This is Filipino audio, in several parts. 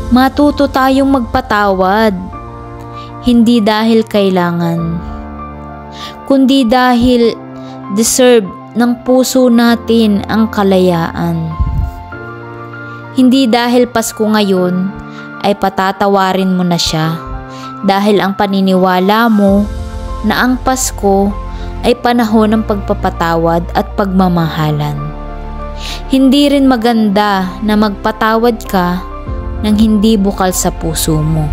Matuto tayong magpatawad, hindi dahil kailangan, kundi dahil deserve ng puso natin ang kalayaan. Hindi dahil Pasko ngayon ay patatawarin mo na siya, dahil ang paniniwala mo na ang Pasko ay panahon ng pagpapatawad at pagmamahalan. Hindi rin maganda na magpatawad ka nang hindi bukal sa puso mo,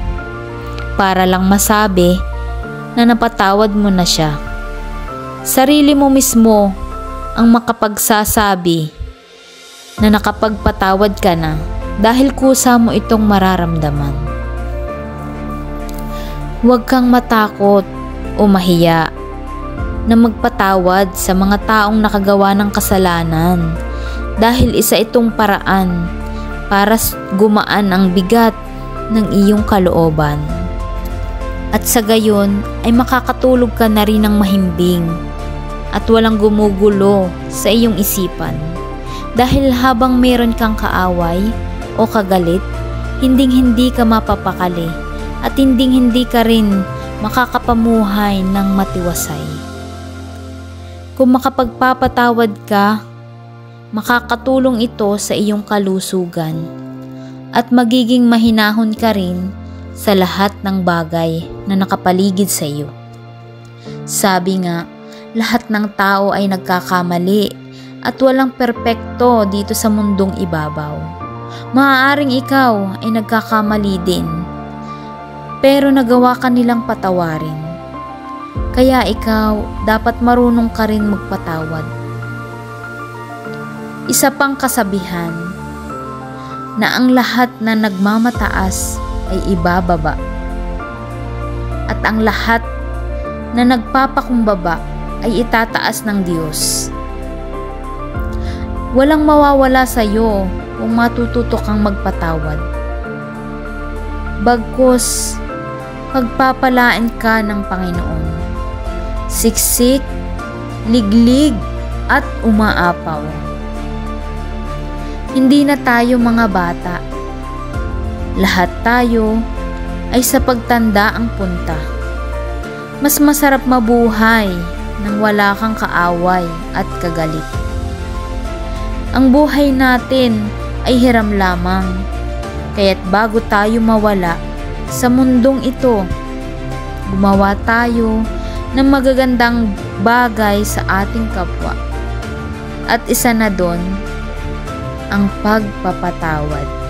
para lang masabi na napatawad mo na siya. Sarili mo mismo ang makapagsasabi na nakapagpatawad ka na dahil kusa mo itong mararamdaman. Huwag kang matakot o mahiya na magpatawad sa mga taong nakagawa ng kasalanan, dahil isa itong paraan para gumaan ang bigat ng iyong kalooban. At sa gayon ay makakatulog ka na rin ng mahimbing at walang gumugulo sa iyong isipan, dahil habang meron kang kaaway o kagalit, hinding-hindi ka mapapakali at hinding-hindi ka rin makakapamuhay ng matiwasay. Kung makapagpapatawad ka, makakatulong ito sa iyong kalusugan at magiging mahinahon ka rin sa lahat ng bagay na nakapaligid sa iyo. Sabi nga, lahat ng tao ay nagkakamali at walang perpekto dito sa mundong ibabaw. Maaaring ikaw ay nagkakamali din, pero nagawa ka nilang patawarin. Kaya ikaw dapat marunong ka rin magpatawad. Isa pang kasabihan na ang lahat na nagmamataas ay ibababa, at ang lahat na nagpapakumbaba ay itataas ng Diyos. Walang mawawala sa iyo kung matututo kang magpatawad. Bagkus, pagpapalaan ka ng Panginoon. Siksik, liglig, at umaapaw. Hindi na tayo mga bata. Lahat tayo ay sa pagtanda ang punta. Mas masarap mabuhay nang wala kang kaaway at kagalit. Ang buhay natin ay hiram lamang, kaya't bago tayo mawala sa mundong ito, gumawa tayo ng magagandang bagay sa ating kapwa. At isa na doon, ang pagpapatawad.